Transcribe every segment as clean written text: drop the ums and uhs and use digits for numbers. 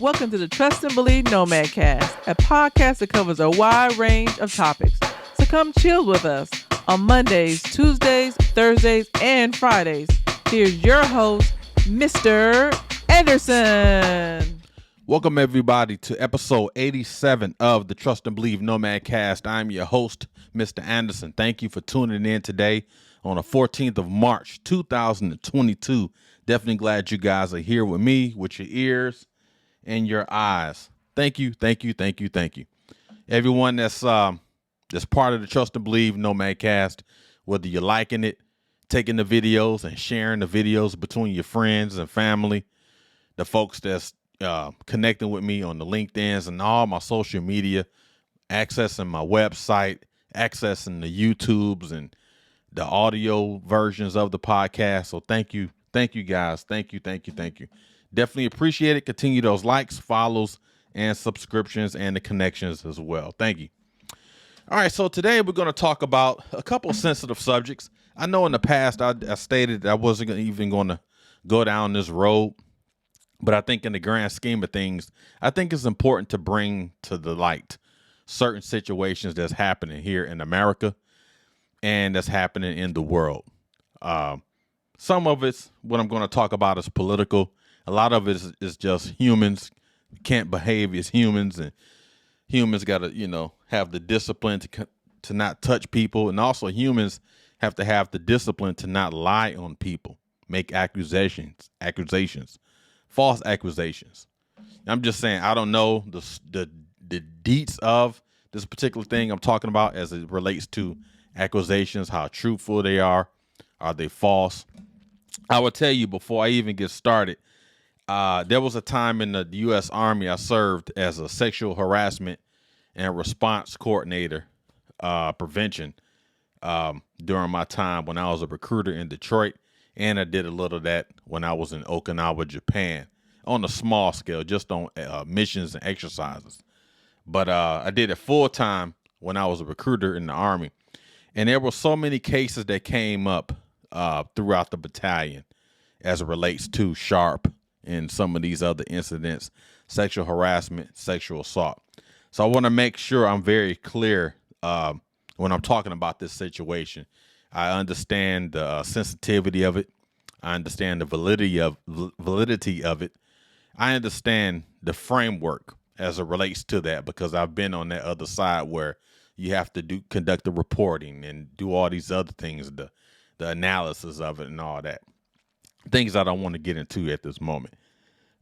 Welcome to the Trust and Believe Nomad Cast, a podcast that covers a wide range of topics. So come chill with us on Mondays, Tuesdays, Thursdays, and Fridays. Here's your host, Mr. Anderson. Welcome, everybody, to episode 87 of the Trust and Believe Nomad Cast. I'm your host, Mr. Anderson. Thank you for tuning in today on the 14th of March, 2022. Definitely glad you guys are here with me, with your ears and your eyes. Thank you. Everyone that's part of the Trust and Believe Nomad Cast, whether you're liking it, taking the videos and sharing the videos between your friends and family, the folks that's connecting with me on the LinkedIn's and all my social media, accessing my website, accessing the YouTubes and the audio versions of the podcast. So thank you guys. Thank you. Definitely appreciate it. Continue those likes, follows, and subscriptions and the connections as well. Thank you. All right, so today we're going to talk about a couple of sensitive subjects. I know in the past I stated that I wasn't even going to go down this road. But I think in the grand scheme of things, I think it's important to bring to the light certain situations that's happening here in America and that's happening in the world. Some of it's what I'm going to talk about is political. A lot of it is just humans can't behave as humans, and humans got to, have the discipline to not touch people. And also humans have to have the discipline to not lie on people, make accusations. False accusations. I'm just saying, I don't know the deets of this particular thing I'm talking about as it relates to accusations, how truthful they are they false? I will tell you before I even get started, there was a time in the U.S. Army I served as a sexual harassment and response coordinator, prevention, during my time when I was a recruiter in Detroit. And I did a little of that when I was in Okinawa, Japan, on a small scale, just on missions and exercises. But I did it full time when I was a recruiter in the Army. And there were so many cases that came up throughout the battalion as it relates to SHARP and some of these other incidents, sexual harassment, sexual assault. So I want to make sure I'm very clear when I'm talking about this situation. I understand the sensitivity of it. I understand the validity of it. I understand the framework as it relates to that because I've been on that other side where you have to conduct the reporting and do all these other things, the analysis of it and all that. Things I don't want to get into at this moment.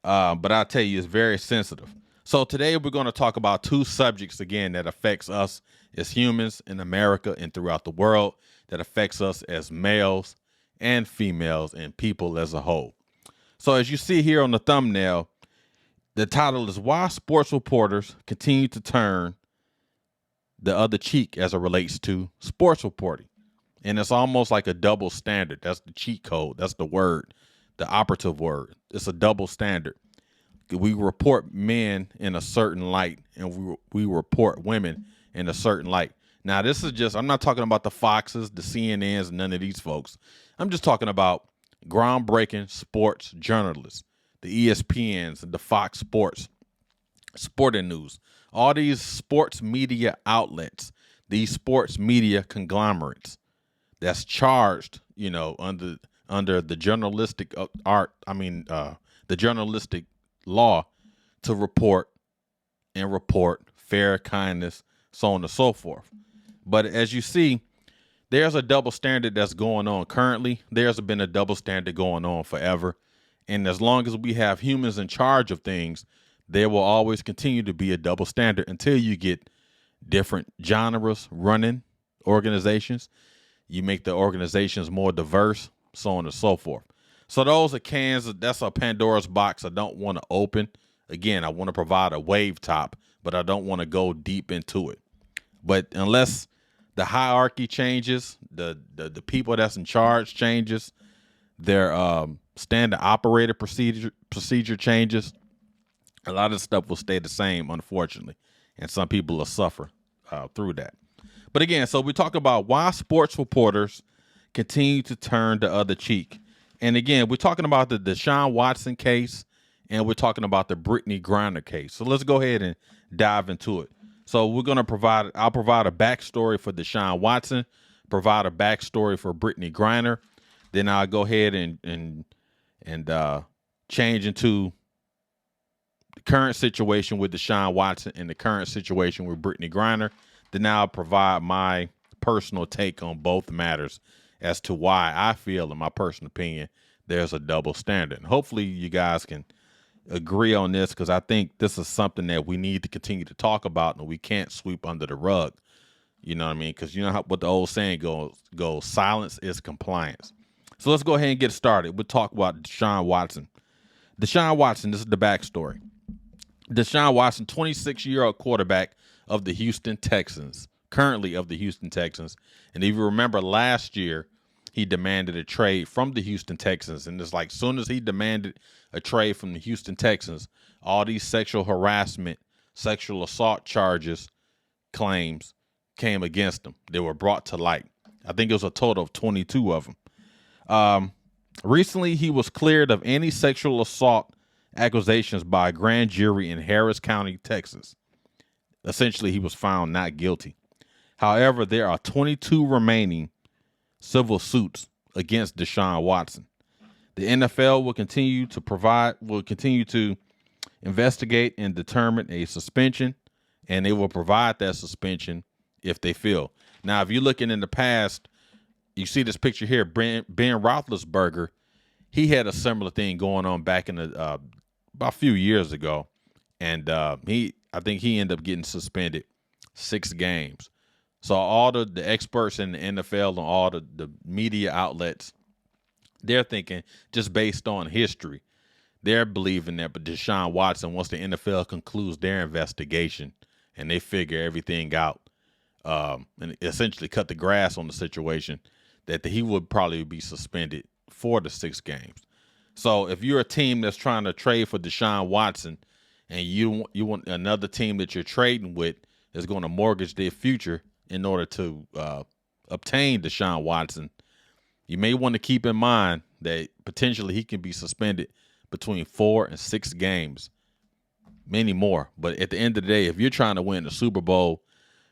But I'll tell you, it's very sensitive. So today we're going to talk about two subjects, again, that affects us as humans in America and throughout the world, that affects us as males and females and people as a whole. So as you see here on the thumbnail, the title is Why Sports Reporters Continue to Turn the Other Cheek as it relates to sports reporting. And it's almost like a double standard. That's the cheat code. That's the word, the operative word. It's a double standard. We report men in a certain light and we report women in a certain light. Now, this is just, I'm not talking about the Foxes, the CNNs, none of these folks. I'm just talking about groundbreaking sports journalists, the ESPNs and the Fox Sports, Sporting News, all these sports media outlets, these sports media conglomerates that's charged, under the journalistic the journalistic law to report fair, kindness, so on and so forth. But as you see, there's a double standard that's going on currently. There's been a double standard going on forever. And as long as we have humans in charge of things, there will always continue to be a double standard until you get different genres running organizations. You make the organizations more diverse, so on and so forth. So those are cans. That's a Pandora's box I don't want to open. Again, I want to provide a wave top, but I don't want to go deep into it. But unless the hierarchy changes, the people that's in charge changes, their standard operator procedure changes, a lot of stuff will stay the same, unfortunately. And some people will suffer through that. But again, so we talk about why sports reporters continue to turn the other cheek. And again, we're talking about the Deshaun Watson case and we're talking about the Britney Griner case. So let's go ahead and dive into it. So I'll provide a backstory for Deshaun Watson, provide a backstory for Britney Griner. Then I'll go ahead and change into the current situation with Deshaun Watson and the current situation with Britney Griner. Then I'll provide my personal take on both matters as to why I feel, in my personal opinion, there's a double standard. And hopefully you guys can agree on this, because I think this is something that we need to continue to talk about and we can't sweep under the rug. You know what I mean? Because you know what the old saying goes, silence is compliance. So let's go ahead and get started. We'll talk about Deshaun Watson. Deshaun Watson, this is the backstory. Deshaun Watson, 26-year-old quarterback of the Houston Texans, currently of the Houston Texans. And if you remember last year, he demanded a trade from the Houston Texans. And it's like, soon as he demanded a trade from the Houston Texans, all these sexual harassment, sexual assault claims came against him. They were brought to light. I think it was a total of 22 of them. Recently, he was cleared of any sexual assault accusations by a grand jury in Harris County, Texas. Essentially, he was found not guilty. However, there are 22 remaining civil suits against Deshaun Watson. The NFL will continue to investigate and determine a suspension, and they will provide that suspension if they feel. Now, if you're looking in the past, you see this picture here, Ben Roethlisberger. He had a similar thing going on back in about a few years ago, and I think he ended up getting suspended 6 games. So all the experts in the NFL and all the media outlets, they're thinking, just based on history, they're believing that Deshaun Watson, once the NFL concludes their investigation and they figure everything out, and essentially cut the grass on the situation, that he would probably be suspended 4 to 6 games. So if you're a team that's trying to trade for Deshaun Watson, and you want another team that you're trading with is going to mortgage their future in order to obtain Deshaun Watson, you may want to keep in mind that potentially he can be suspended between 4 and 6 games, many more. But at the end of the day, if you're trying to win the Super Bowl,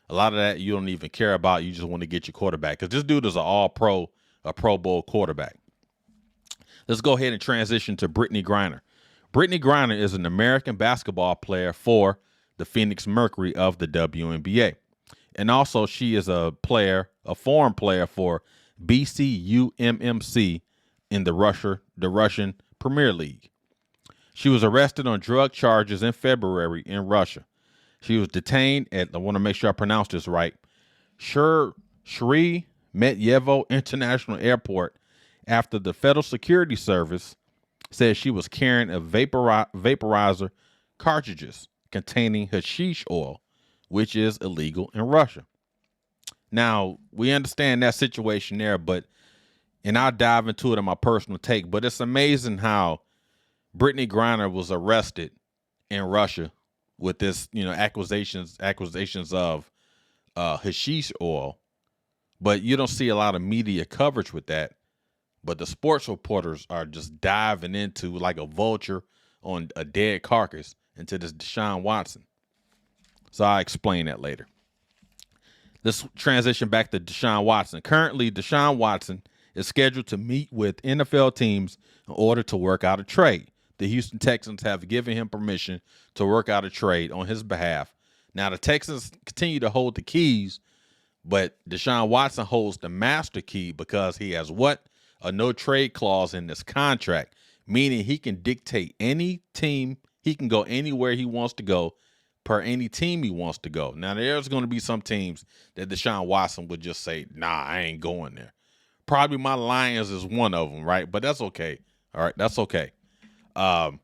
a lot of that you don't even care about. You just want to get your quarterback, because this dude is a Pro Bowl quarterback. Let's go ahead and transition to Britney Griner. Britney Griner is an American basketball player for the Phoenix Mercury of the WNBA. And also she is a foreign player for BCUMMC in the Russian Premier League. She was arrested on drug charges in February in Russia. She was detained at, I want to make sure I pronounce this right, Sheremetyevo International Airport after the Federal Security Service said she was carrying a vaporizer cartridges containing hashish oil, which is illegal in Russia. Now, we understand that situation there, and I'll dive into it in my personal take, but it's amazing how Britney Griner was arrested in Russia with this, accusations of hashish oil, but you don't see a lot of media coverage with that. But the sports reporters are just diving into, like a vulture on a dead carcass, into this Deshaun Watson. So I'll explain that later. Let's transition back to Deshaun Watson. Currently, Deshaun Watson is scheduled to meet with NFL teams in order to work out a trade. The Houston Texans have given him permission to work out a trade on his behalf. Now, the Texans continue to hold the keys, but Deshaun Watson holds the master key because he has what? A no trade clause in this contract, meaning he can dictate any team. He can go anywhere he wants to go per any team he wants to go. Now, there's going to be some teams that Deshaun Watson would just say, nah, I ain't going there. Probably my Lions is one of them, right? But that's okay. All right, that's okay. And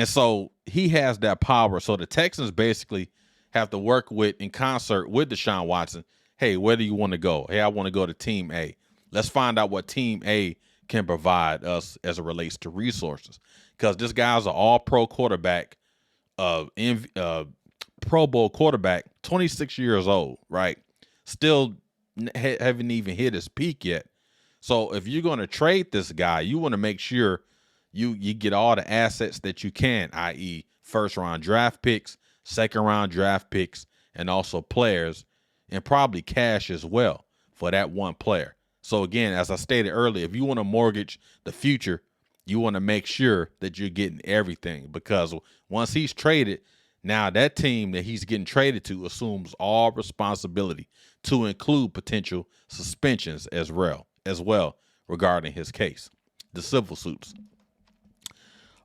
so he has that power. So the Texans basically have to work in concert with Deshaun Watson. Hey, where do you want to go? Hey, I want to go to Team A. Let's find out what Team A can provide us as it relates to resources. Because this guy's an all-pro quarterback, Pro Bowl quarterback, 26 years old, right? Still haven't even hit his peak yet. So if you're going to trade this guy, you want to make sure you get all the assets that you can, i.e., first round draft picks, second round draft picks, and also players, and probably cash as well for that one player. So again, as I stated earlier, if you want to mortgage the future, you want to make sure that you're getting everything, because once he's traded, now that team that he's getting traded to assumes all responsibility, to include potential suspensions as well regarding his case, the civil suits.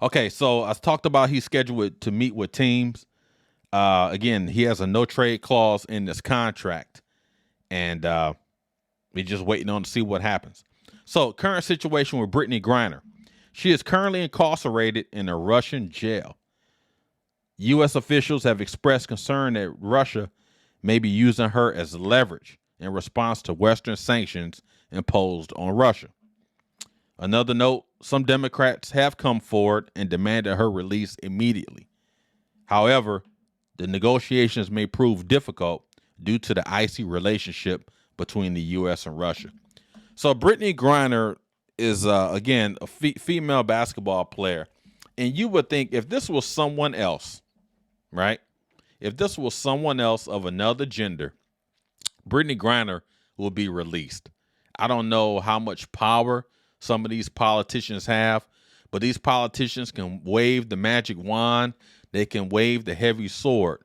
Okay, so I talked about he's scheduled to meet with teams. Again, he has a no trade clause in this contract, and we're just waiting on to see what happens. So, current situation with Britney Griner. She is currently incarcerated in a Russian jail. U.S. officials have expressed concern that Russia may be using her as leverage in response to Western sanctions imposed on Russia. Another note, some Democrats have come forward and demanded her release immediately. However, the negotiations may prove difficult due to the icy relationship between the U.S. and Russia. So Britney Griner is, again, a female basketball player. And you would think if this was someone else, right? If this was someone else of another gender, Britney Griner would be released. I don't know how much power some of these politicians have, but these politicians can wave the magic wand. They can wave the heavy sword.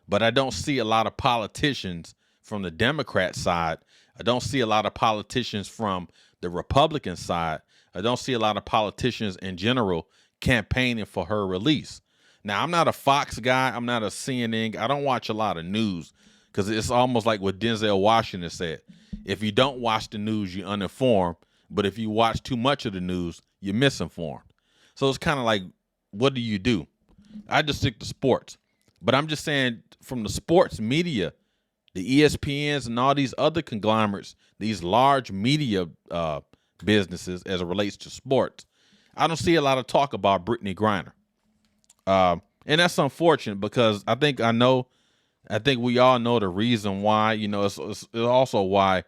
But I don't see a lot of politicians from the Democrat side. I don't see a lot of politicians from the Republican side. I don't see a lot of politicians in general campaigning for her release. Now, I'm not a Fox guy. I'm not a CNN. I don't watch a lot of news, because it's almost like what Denzel Washington said. If you don't watch the news, you're uninformed. But if you watch too much of the news, you're misinformed. So it's kind of like, what do you do? I just stick to sports. But I'm just saying, from the sports media, the ESPNs and all these other conglomerates, these large media businesses as it relates to sports, I don't see a lot of talk about Britney Griner. And that's unfortunate, because I think we all know the reason why. You know, it's also why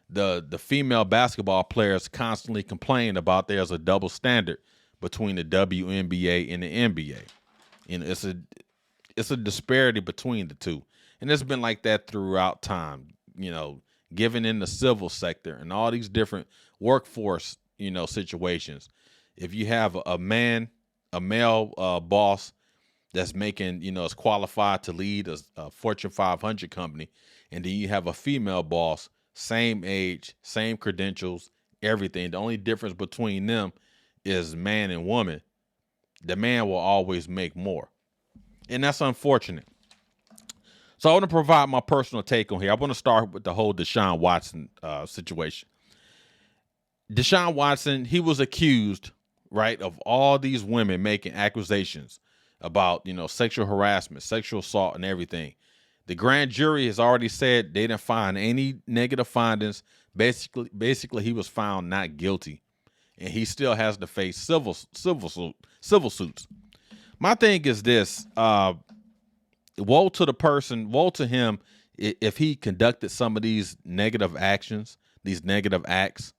the female basketball players constantly complain about there's a double standard between the WNBA and the NBA. And it's a disparity between the two. And it's been like that throughout time, you know, given in the civil sector and all these different workforce, you know, situations. If you have a male boss that's making, you know, is qualified to lead a Fortune 500 company, and then you have a female boss, same age, same credentials, everything. The only difference between them is man and woman. The man will always make more. And that's unfortunate. So I want to provide my personal take on here. I want to start with the whole Deshaun Watson situation. Deshaun Watson, he was accused, right, of all these women making accusations about, you know, sexual harassment, sexual assault, and everything. The grand jury has already said they didn't find any negative findings. Basically, he was found not guilty, and he still has to face civil suits. My thing is this: woe to him if he conducted some of these negative actions, these negative acts.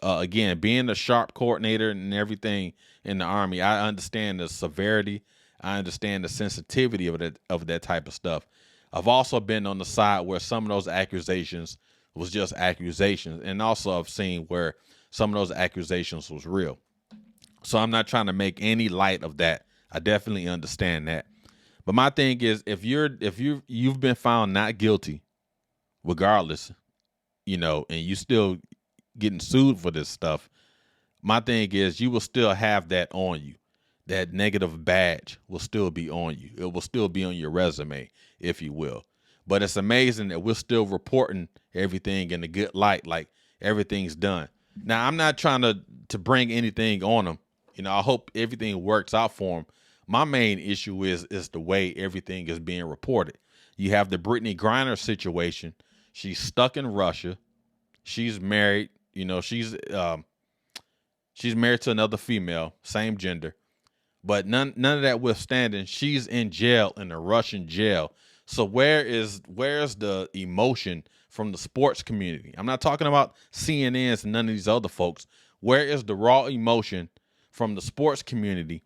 Again, being a sharp coordinator and everything in the Army, I understand the severity. I understand the sensitivity of that type of stuff. I've also been on the side where some of those accusations was just accusations, and also I've seen where some of those accusations was real. So I'm not trying to make any light of that. I definitely understand that. But my thing is, if you've been found not guilty, regardless, you know, and you still getting sued for this stuff, my thing is you will still have that on you. That negative badge will still be on you. It will still be on your resume, if you will. But it's amazing that we're still reporting everything in a good light, like everything's done. Now, I'm not trying to bring anything on them. You know, I hope everything works out for them. My main issue is the way everything is being reported. You have the Britney Griner situation. She's stuck in Russia. She's married. You know, she's married to another female, same gender. But none of that withstanding, she's in jail, in a Russian jail. So where's the emotion from the sports community? I'm not talking about CNNs and none of these other folks. Where is the raw emotion from the sports community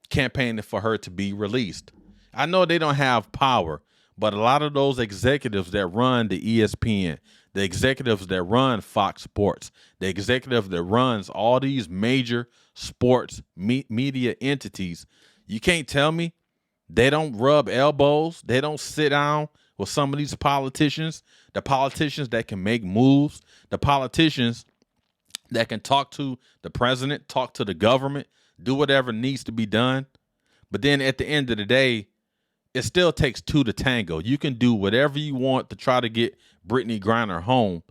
campaigning for her to be released. I know they don't have power, but a lot of those executives that run the ESPN, the executives that run Fox Sports, the executive that runs all these major sports media entities, you can't tell me they don't rub elbows. They don't sit down with some of these politicians, the politicians that can make moves, the politicians that can talk to the president, talk to the government, do whatever needs to be done. But then at the end of the day, it still takes two to tango. You can do whatever you want to try to get Britney Griner home.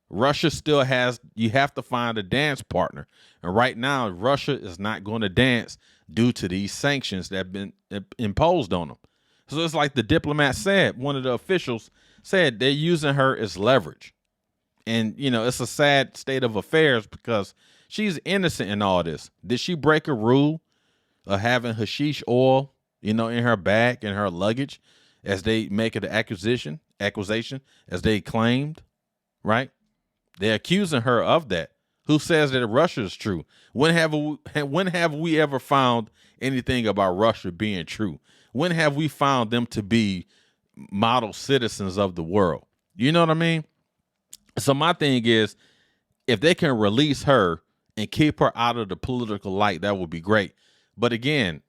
Russia still has, you have to find a dance partner. And right now, Russia is not going to dance due to these sanctions that have been imposed on them. So it's like the diplomat said, one of the officials said they're using her as leverage. And, you know, it's a sad state of affairs because she's innocent in all this. Did she break a rule of having hashish oil, you know, in her bag, in her luggage, as they make it an accusation, as they claimed, right? They're accusing her of that. Who says that Russia is true? When have we ever found anything about Russia being true? When have we found them to be model citizens of the world? You know what I mean? So my thing is, if they can release her and keep her out of the political light, that would be great. But again,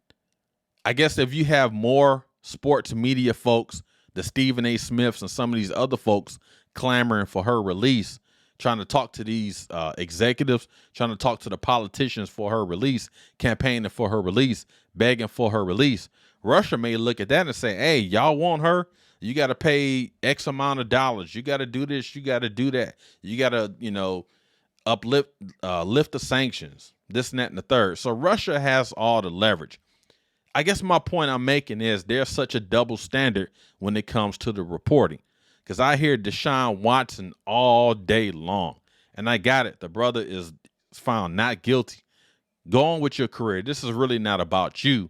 I guess if you have more sports media folks, the Stephen A. Smiths and some of these other folks clamoring for her release, trying to talk to these executives, trying to talk to the politicians for her release, campaigning for her release, begging for her release, Russia may look at that and say, hey, y'all want her? You got to pay X amount of dollars. You got to do this. You got to do that. You got to, you know, lift the sanctions, this and that and the third. So Russia has all the leverage. I guess my point I'm making is there's such a double standard when it comes to the reporting. Because I hear Deshaun Watson all day long. And I got it. The brother is found not guilty. Go on with your career. This is really not about you.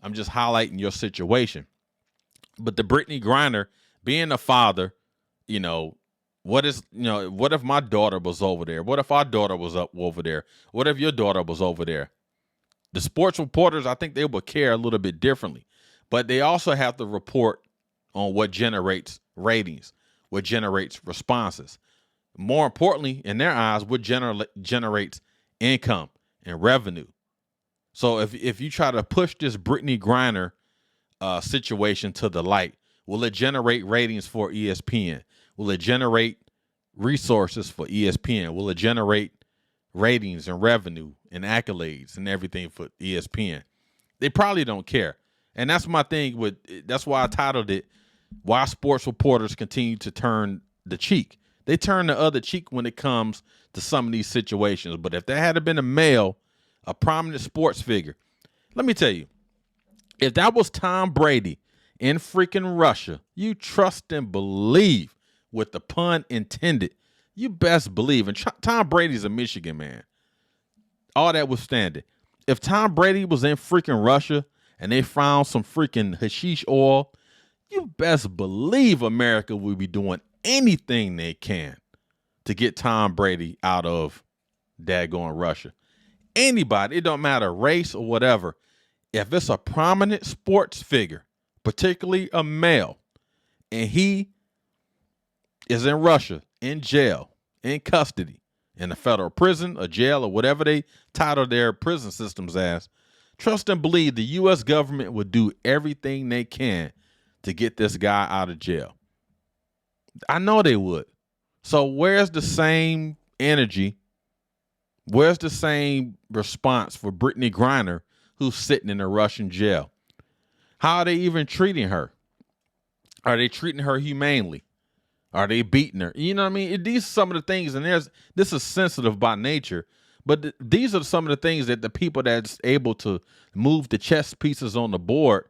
I'm just highlighting your situation. But the Britney Griner, being a father, you know, what if my daughter was over there? What if our daughter was up over there? What if your daughter was over there? The sports reporters, I think they would care a little bit differently. But they also have to report on what generates ratings, what generates responses. More importantly, in their eyes, what generates income and revenue. So if you try to push this Britney Griner situation to the light, will it generate ratings for ESPN? Will it generate resources for ESPN? Will it generate ratings and revenue and accolades and everything for ESPN? They probably don't care. And that's my thing that's why I titled it, Why Sports Reporters Continue to Turn the Cheek. They turn the other cheek when it comes to some of these situations. But if there had been a male, a prominent sports figure, let me tell you, if that was Tom Brady in freaking Russia, you trust and believe, with the pun intended, you best believe. And Tom Brady's a Michigan man. All that withstanding, if Tom Brady was in freaking Russia and they found some freaking hashish oil, you best believe America will be doing anything they can to get Tom Brady out of daggone Russia. Anybody, it don't matter race or whatever. If it's a prominent sports figure, particularly a male, and he is in Russia, in jail, in custody, in a federal prison, a jail, or whatever they title their prison systems as, trust and believe the U.S. government would do everything they can to get this guy out of jail. I know they would. So where's the same energy? Where's the same response for Britney Griner, who's sitting in a Russian jail? How are they even treating her? Are they treating her humanely? Are they beating her? You know what I mean? These are some of the things, and this is sensitive by nature, but these are some of the things that the people that's able to move the chess pieces on the board,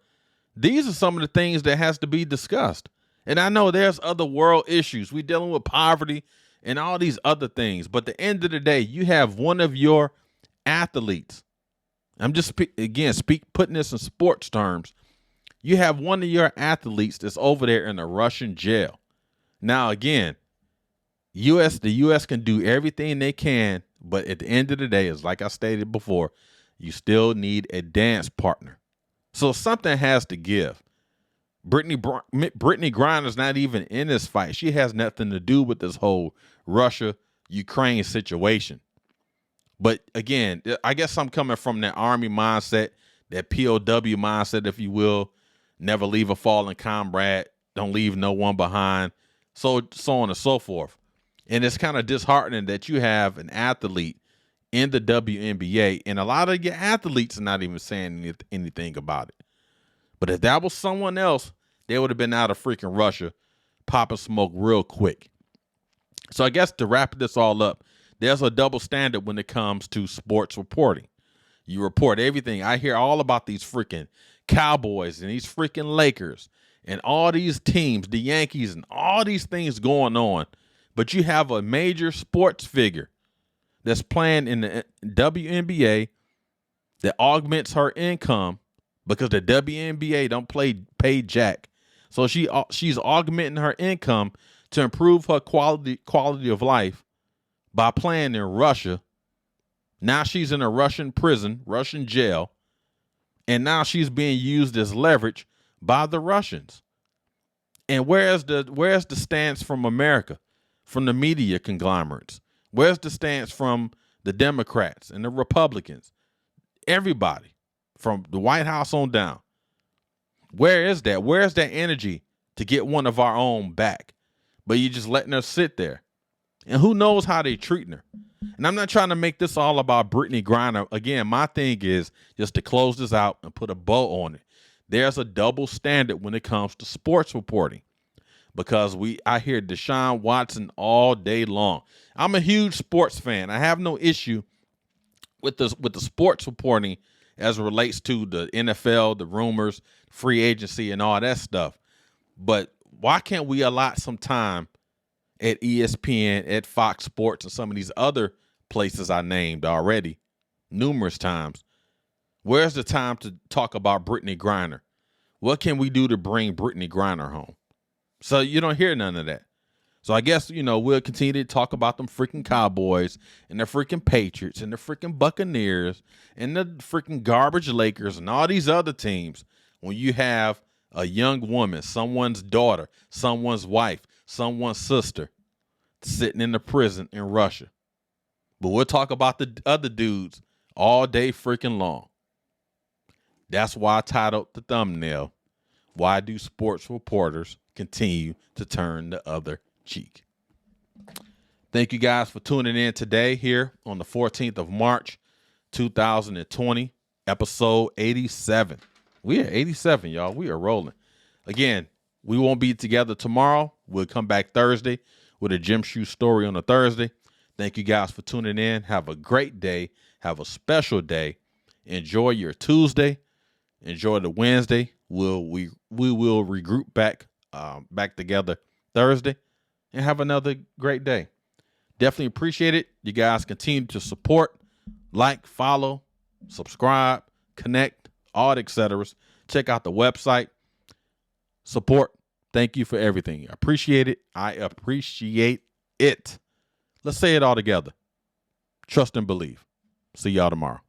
these are some of the things that has to be discussed. And I know there's other world issues. We're dealing with poverty and all these other things. But at the end of the day, you have one of your athletes. I'm just, putting this in sports terms. You have one of your athletes that's over there in a Russian jail. Now, again, the U.S. can do everything they can But at the end of the day, it's like I stated before, you still need a dance partner. So something has to give. Britney Griner's not even in this fight. She has nothing to do with this whole Russia-Ukraine situation. But again, I guess I'm coming from that Army mindset, that POW mindset, if you will. Never leave a fallen comrade. Don't leave no one behind. So on and so forth. And it's kind of disheartening that you have an athlete in the WNBA, and a lot of your athletes are not even saying anything about it. But if that was someone else, they would have been out of freaking Russia, popping smoke real quick. So I guess to wrap this all up, there's a double standard when it comes to sports reporting. You report everything. I hear all about these freaking Cowboys and these freaking Lakers and all these teams, the Yankees and all these things going on. But you have a major sports figure that's playing in the WNBA that augments her income because the WNBA don't pay jack. So she's augmenting her income to improve her quality of life by playing in Russia. Now she's in a Russian prison, Russian jail, and now she's being used as leverage by the Russians. And where's the stance from America, from the media conglomerates? Where's the stance from the Democrats and the Republicans? Everybody, from the White House on down. Where is that? Where's that energy to get one of our own back? But you're just letting her sit there. And who knows how they treating her. And I'm not trying to make this all about Britney Griner. Again, my thing is just to close this out and put a bow on it. There's a double standard when it comes to sports reporting. Because I hear Deshaun Watson all day long. I'm a huge sports fan. I have no issue with the sports reporting as it relates to the NFL, the rumors, free agency, and all that stuff. But why can't we allot some time at ESPN, at Fox Sports, and some of these other places I named already numerous times? Where's the time to talk about Britney Griner? What can we do to bring Britney Griner home? So you don't hear none of that. So I guess, we'll continue to talk about them freaking Cowboys and the freaking Patriots and the freaking Buccaneers and the freaking garbage Lakers and all these other teams when you have a young woman, someone's daughter, someone's wife, someone's sister sitting in the prison in Russia. But we'll talk about the other dudes all day freaking long. That's why I titled the thumbnail, "Why Do Sports Reporters Continue to Turn the Other Cheek?" Thank you guys for tuning in today here on the 14th of March, 2020, episode 87. We are 87, y'all. We are rolling. Again, we won't be together tomorrow. We'll come back Thursday with a gym shoe story on a Thursday. Thank you guys for tuning in. Have a great day. Have a special day. Enjoy your Tuesday. Enjoy the Wednesday. We will regroup back together Thursday and have another great day. Definitely appreciate it. You guys continue to support, like, follow, subscribe, connect, all the etceteras. Check out the website. Support. Thank you for everything. I appreciate it. I appreciate it. Let's say it all together. Trust and believe. See y'all tomorrow.